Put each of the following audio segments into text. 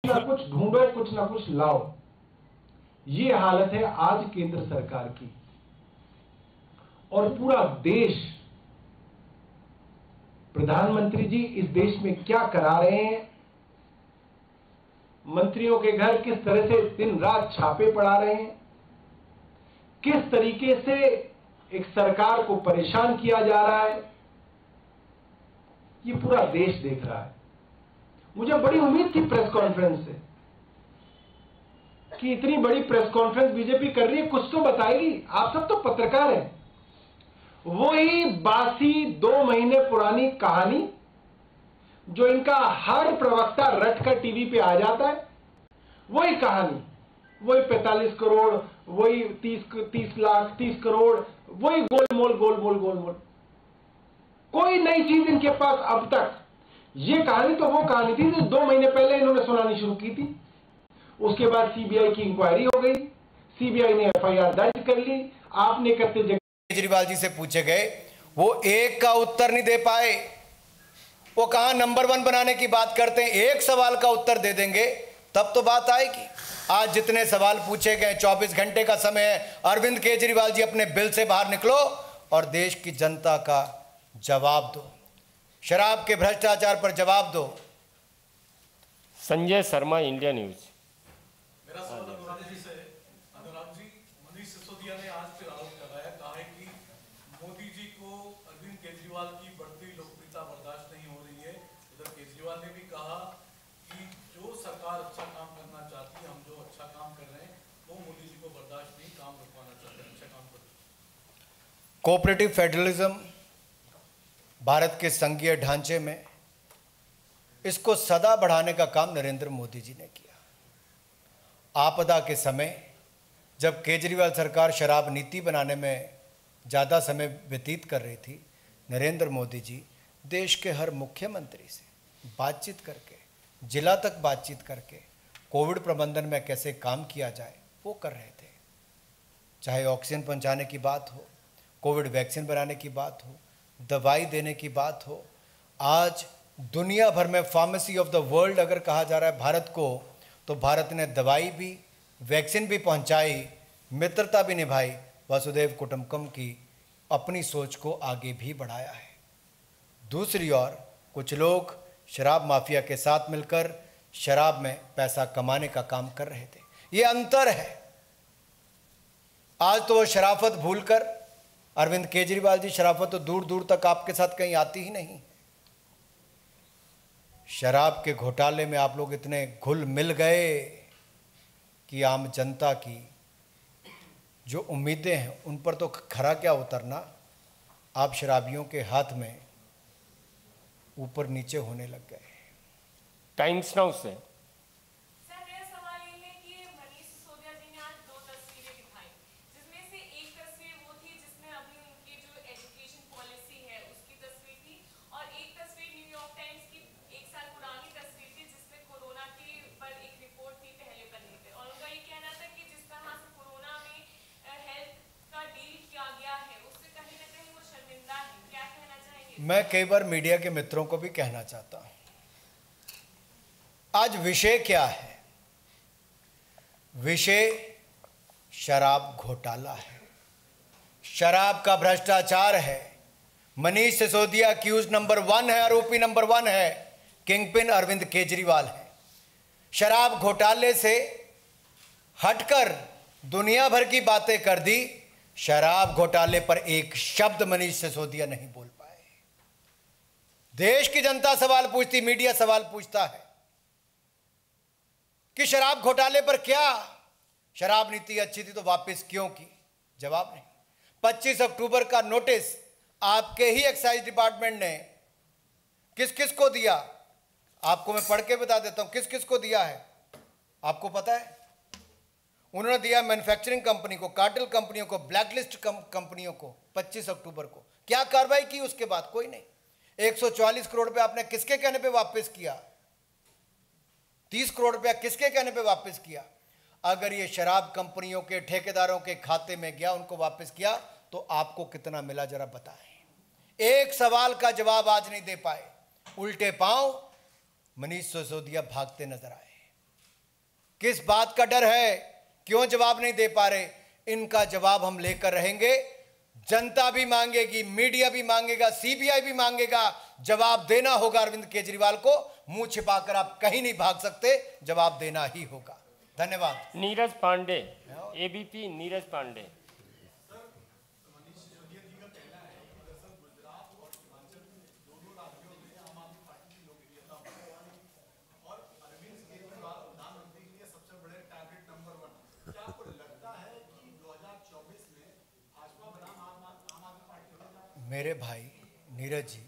ना कुछ ढूंढो, कुछ ना कुछ लाओ। ये हालत है आज केंद्र सरकार की। और पूरा देश, प्रधानमंत्री जी इस देश में क्या करा रहे हैं, मंत्रियों के घर किस तरह से दिन रात छापे पड़ा रहे हैं, किस तरीके से एक सरकार को परेशान किया जा रहा है, ये पूरा देश देख रहा है। मुझे बड़ी उम्मीद थी प्रेस कॉन्फ्रेंस से कि इतनी बड़ी प्रेस कॉन्फ्रेंस बीजेपी कर रही है, कुछ तो बताएगी। आप सब तो पत्रकार हैं। वही बासी 2 महीने पुरानी कहानी जो इनका हर प्रवक्ता रट कर टीवी पे आ जाता है, वही कहानी, वही 45 करोड़, वही 30 लाख, 30 करोड़, वही गोलमोल। कोई नई चीज इनके पास अब तक। ये कहानी तो वो कहानी थी जो 2 महीने पहले इन्होंने सुनानी शुरू की थी। उसके बाद सीबीआई की इंक्वायरी हो गई, सीबीआई ने एफआईआर दर्ज कर ली। आपने करते केजरीवाल जी से पूछे गए, वो एक का उत्तर नहीं दे पाए। वो कहां नंबर 1 बनाने की बात करते हैं, एक सवाल का उत्तर दे देंगे तब तो बात आएगी। आज जितने सवाल पूछे गए, 24 घंटे का समय है। अरविंद केजरीवाल जी अपने बिल से बाहर निकलो और देश की जनता का जवाब दो, शराब के भ्रष्टाचार पर जवाब दो। Sanjay Sharma, India news. मेरा सवाल अनुराग जी से। अनुराग जी, मनीष सिसोदिया ने आज फिर आरोप लगाया, कहा है कि मोदी जी को अरविंद केजरीवाल की बढ़ती लोकप्रियता बर्दाश्त नहीं हो रही है। उधर केजरीवाल ने भी कहा कि जो सरकार अच्छा काम करना चाहती है, हम जो अच्छा काम कर रहे हैं वो मोदी जी को बर्दाश्त नहीं, काम रुकवाना चाहते हैं, अच्छा काम कर। कोऑपरेटिव फेडरलिज्म भारत के संघीय ढांचे में, इसको सदा बढ़ाने का काम नरेंद्र मोदी जी ने किया। आपदा के समय जब केजरीवाल सरकार शराब नीति बनाने में ज़्यादा समय व्यतीत कर रही थी, नरेंद्र मोदी जी देश के हर मुख्यमंत्री से बातचीत करके, जिला तक बातचीत करके कोविड प्रबंधन में कैसे काम किया जाए वो कर रहे थे। चाहे ऑक्सीजन पहुंचाने की बात हो, कोविड वैक्सीन बनाने की बात हो, दवाई देने की बात हो। आज दुनिया भर में फार्मेसी ऑफ द वर्ल्ड अगर कहा जा रहा है भारत को, तो भारत ने दवाई भी, वैक्सीन भी पहुंचाई, मित्रता भी निभाई, वसुधैव कुटुंबकम की अपनी सोच को आगे भी बढ़ाया है। दूसरी ओर कुछ लोग शराब माफिया के साथ मिलकर शराब में पैसा कमाने का काम कर रहे थे। ये अंतर है। आज तो वो शराफत भूलकर, अरविंद केजरीवाल जी, शराफत तो दूर दूर तक आपके साथ कहीं आती ही नहीं। शराब के घोटाले में आप लोग इतने घुल मिल गए कि आम जनता की जो उम्मीदें हैं उन पर तो खरा क्या उतरना, आप शराबियों के हाथ में ऊपर नीचे होने लग गए। टाइम्स नाउ से। सर, मेरा सवाल ये है कि मनीष सिसोदिया जी ने आज 2 तस्वीरें दिखाई, जिसमें से एक तस्वीर वो थी जिसमें अभी उनकी जो एजुकेशन पॉलिसी है उसकी तस्वीर थी, और एक तस्वीर न्यूयॉर्क टाइम्स की 1 साल पुरानी तस्वीर थी जिसमें कोरोना के पर एक रिपोर्ट थी पहले पन्ने पे, और उनका ये कहना था कि जिस तरह से कोरोना में हेल्थ का डील किया गया है उससे कहीं ना कहीं वो शर्मिंदा है। क्या कहना चाहेंगे? मैं कई बार मीडिया के मित्रों को भी कहना चाहता हूं, आज विषय क्या है? विषय शराब घोटाला है, शराब का भ्रष्टाचार है। मनीष सिसोदिया एक्यूज नंबर 1 है, आरोपी नंबर 1 है, किंगपिन अरविंद केजरीवाल है। शराब घोटाले से हटकर दुनिया भर की बातें कर दी, शराब घोटाले पर एक शब्द मनीष सिसोदिया नहीं बोल पाए। देश की जनता सवाल पूछती, मीडिया सवाल पूछता है कि शराब घोटाले पर क्या, शराब नीति अच्छी थी तो वापस क्यों की? जवाब नहीं। 25 अक्टूबर का नोटिस आपके ही एक्साइज डिपार्टमेंट ने किस किस को दिया, आपको मैं पढ़ के बता देता हूं किस किस को दिया है। आपको पता है? उन्होंने दिया मैन्युफैक्चरिंग कंपनी को, कार्टेल कंपनियों को, ब्लैकलिस्ट कंपनियों को 25 अक्टूबर को। क्या कार्रवाई की उसके बाद? कोई नहीं। 144 करोड़ रुपए आपने किसके कहने पे वापस किया? 30 करोड़ रुपया किसके कहने पे वापस किया? अगर ये शराब कंपनियों के ठेकेदारों के खाते में गया, उनको वापस किया, तो आपको कितना मिला जरा बताएं। एक सवाल का जवाब आज नहीं दे पाए। उल्टे पांव मनीष सिसोदिया भागते नजर आए। किस बात का डर है, क्यों जवाब नहीं दे पा रहे, इनका जवाब हम लेकर रहेंगे। जनता भी मांगेगी, मीडिया भी मांगेगा, सीबीआई भी मांगेगा। जवाब देना होगा अरविंद केजरीवाल को। मुंह छिपाकर आप कहीं नहीं भाग सकते, जवाब देना ही होगा। धन्यवाद। नीरज पांडे, एबीपी नीरज पांडे। मेरे भाई नीरज जी,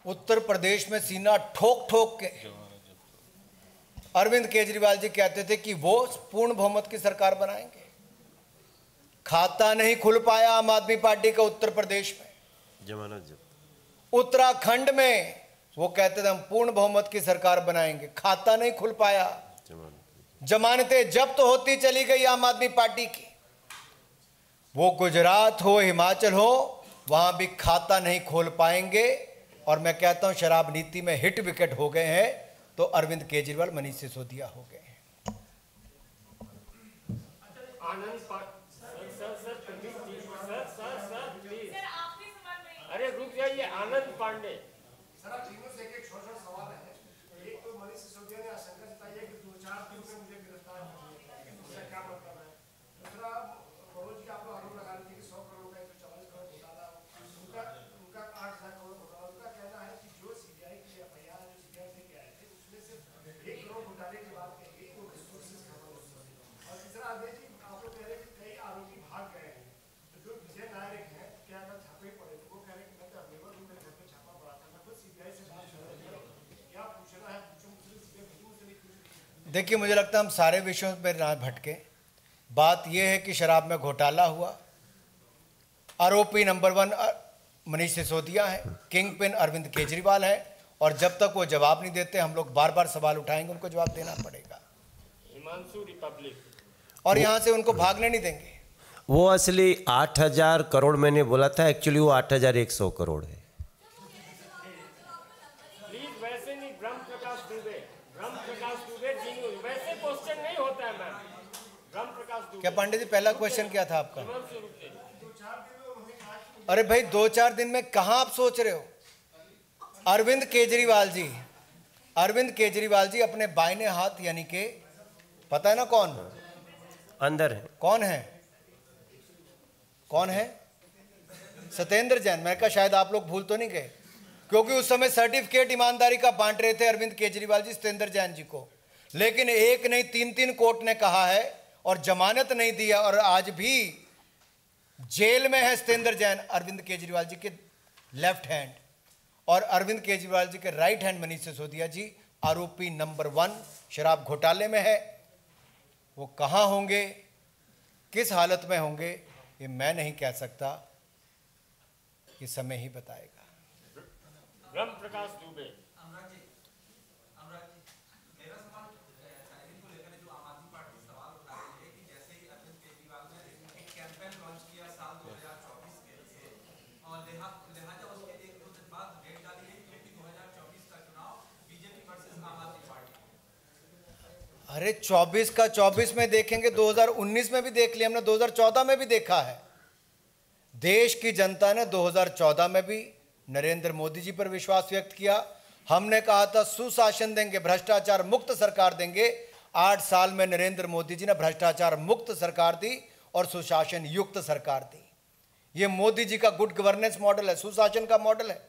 उत्तर प्रदेश में सीना ठोक ठोक के अरविंद केजरीवाल जी कहते थे कि वो पूर्ण बहुमत की सरकार बनाएंगे। खाता नहीं खुल पाया आम आदमी पार्टी का उत्तर प्रदेश में, जमानत जब्त। उत्तराखंड में वो कहते थे हम पूर्ण बहुमत की सरकार बनाएंगे, खाता नहीं खुल पाया। जमानतें जब्त होती चली गई आम आदमी पार्टी की। वो गुजरात हो, हिमाचल हो, वहां भी खाता नहीं खोल पाएंगे। और मैं कहता हूं शराब नीति में हिट विकेट हो गए हैं तो अरविंद केजरीवाल, मनीष सिसोदिया हो गए हैं। अरे रुक जाइए, आनंद पांडे। सर आप तीनों से एक छोटा सवाल है। एक तो मनीष सिसोदिया ने आशंका जताई है कि 2-4 दिन में मुझे गिरफ्तार होना है, उसका क्या मतलब है। दूसरा, मनोज जी आप लोग आरोप लगा रहे थे कि 100 करोड़ का 144 करोड़ घोटाला, उनका 8,000 करोड़ घोटाला। उनका कहना है कि जो सीबीआई की एफआईआर जो सीबीआई से आए थे उसमें सिर्फ 1 करोड़ घोटाले की बात कही गई, वो रिसोर्सेज खत्म हो गए। और तीसरा, अजय जी आप लोग कह रहे हैं कि कई आरोपी भाग गए हैं, तो जो विजय नायक है क्या अगर छापे पड़े तो वो कह रहे हैं कि मैं तो अवेलेबल हूँ, मेरे घर पे छापा पड़ा था, मैं खुद सीबीआई से बात कर रहा हूँ, क्या पूछना है पूछो मुझसे, सीबीआई मुझसे नहीं पूछ। देखिए, मुझे लगता है हम सारे विषयों पर ना भटके। बात यह है कि शराब में घोटाला हुआ, आरोपी नंबर 1 मनीष सिसोदिया है, किंग पिन अरविंद केजरीवाल है, और जब तक वो जवाब नहीं देते हम लोग बार बार सवाल उठाएंगे, उनको जवाब देना पड़ेगा। हिमांशु रिपब्लिक। और यहाँ से उनको भागने नहीं देंगे। वो असली 8,000 करोड़ मैंने बोला था, एक्चुअली वो 8,100 करोड़ है। प्लीज वैसे नहीं, ब्रह्म प्रकाश दुबे जी, वैसे क्वेश्चन नहीं होता है मैम। ब्रह्म प्रकाश दुबे। क्या पांडे जी, पहला क्वेश्चन क्या था आपका? अरे भाई, 2-4 दिन में कहाँ आप सोच रहे हो? अरविंद केजरीवाल जी अपने बाइने हाथ, यानी कि पता है ना कौन अंदर है, कौन है? सत्येंद्र जैन। मैं कहा शायद आप लोग भूल तो नहीं गए, क्योंकि उस समय सर्टिफिकेट ईमानदारी का बांट रहे थे अरविंद केजरीवाल जी सत्येंद्र जैन जी को, लेकिन एक नहीं 3-3 कोर्ट ने कहा है और जमानत नहीं दिया, और आज भी जेल में है सत्येंद्र जैन, अरविंद केजरीवाल जी के लेफ्ट हैंड, और अरविंद केजरीवाल जी के राइट हैंड मनीष सिसोदिया जी आरोपी नंबर 1 शराब घोटाले में है। वो कहाँ होंगे, किस हालत में होंगे, ये मैं नहीं कह सकता, ये समय ही बताएगा। ब्रह्म प्रकाश दुबे। मेरा सवाल को लेकर जो आम आदमी पार्टी सवाल उठा रही है कि जैसे ही अरविंद केजरीवाल ने एक कैंपेन लॉन्च किया साल 2024 के लिए, और लिहाजा उसके 1-2 दिन बाद डेट डाली गई क्योंकि 2024 का चुनाव बीजेपी वर्सेस आम आदमी पार्टी। अरे 24 का 24 में देखेंगे, 2019 में भी देख लिया हमने, 2014 में भी देखा है। देश की जनता ने 2014 में भी नरेंद्र मोदी जी पर विश्वास व्यक्त किया। हमने कहा था सुशासन देंगे, भ्रष्टाचार मुक्त सरकार देंगे। 8 साल में नरेंद्र मोदी जी ने भ्रष्टाचार मुक्त सरकार दी और सुशासन युक्त सरकार दी। ये मोदी जी का गुड गवर्नेंस मॉडल है, सुशासन का मॉडल है।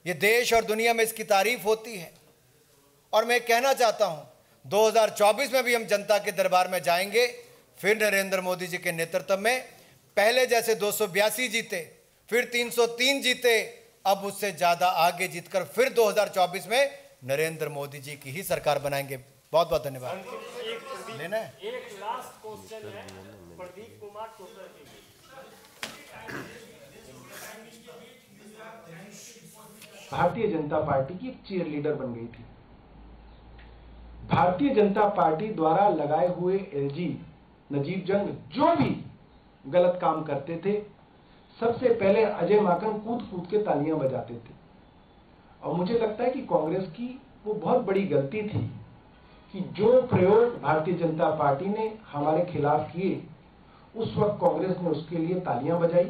ये देश और दुनिया में इसकी तारीफ होती है। और मैं कहना चाहता हूं 2024 में भी हम जनता के दरबार में जाएंगे, फिर नरेंद्र मोदी जी के नेतृत्व में। पहले जैसे 282 जीते, फिर 303 जीते, अब उससे ज्यादा आगे जीतकर फिर 2024 में नरेंद्र मोदी जी की ही सरकार बनाएंगे। बहुत बहुत धन्यवाद। लेना है एक लास्ट क्वेश्चन है प्रदीप कुमार टोकर के लिए। भारतीय जनता पार्टी की एक चीयर लीडर बन गई थी। भारतीय जनता पार्टी द्वारा लगाए हुए एलजी, नजीब जंग जो भी गलत काम करते थे, सबसे पहले अजय माकन कूद कूद के तालियां बजाते थे। और मुझे लगता है कि कांग्रेस की वो बहुत बड़ी गलती थी कि जो प्रयोग भारतीय जनता पार्टी ने हमारे खिलाफ किए, उस वक्त कांग्रेस ने उसके लिए तालियां बजाई,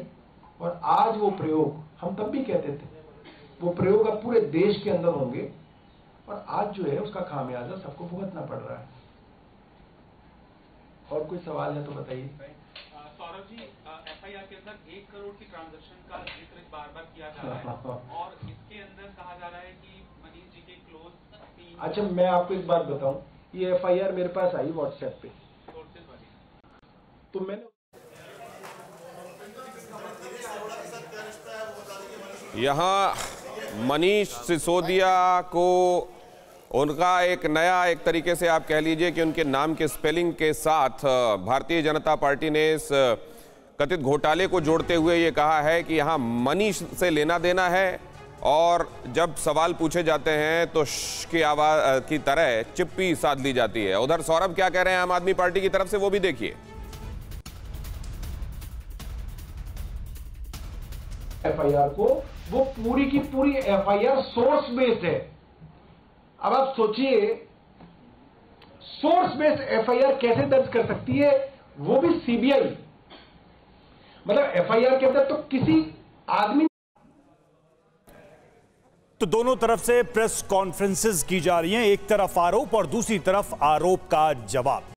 और आज वो प्रयोग, हम तब भी कहते थे, वो प्रयोग अब पूरे देश के अंदर होंगे, और आज जो है उसका खामियाजा सबको भुगतना पड़ रहा है। और कोई सवाल है तो बताइए। सौरभ जी, एफआईआर के अंदर 1 करोड़ की ट्रांजैक्शन का जिक्र बार बार किया जा रहा है, और इसके अंदर कहा जा रहा है कि मनीष जी के क्लोज। अच्छा, मैं आपको एक बात बताऊं, ये एफआईआर मेरे पास आई व्हाट्सएप पे, तो मैंने यहाँ मनीष सिसोदिया को उनका एक नया, एक तरीके से आप कह लीजिए कि उनके नाम के स्पेलिंग के साथ भारतीय जनता पार्टी ने इस कथित घोटाले को जोड़ते हुए ये कहा है कि यहाँ मनीष से लेना देना है, और जब सवाल पूछे जाते हैं तो श की आवाज की तरह चिप्पी साध ली जाती है। उधर सौरभ क्या कह रहे हैं आम आदमी पार्टी की तरफ से, वो भी देखिए। एफआईआर को, वो पूरी की पूरी एफआईआर सोर्स बेस्ड है। अब आप सोचिए, सोर्स बेस्ड एफआईआर कैसे दर्ज कर सकती है, वो भी सीबीआई। मतलब एफआईआर के अंदर तो किसी आदमी। तो दोनों तरफ से प्रेस कॉन्फ्रेंसेस की जा रही हैं, एक तरफ आरोप और दूसरी तरफ आरोप का जवाब।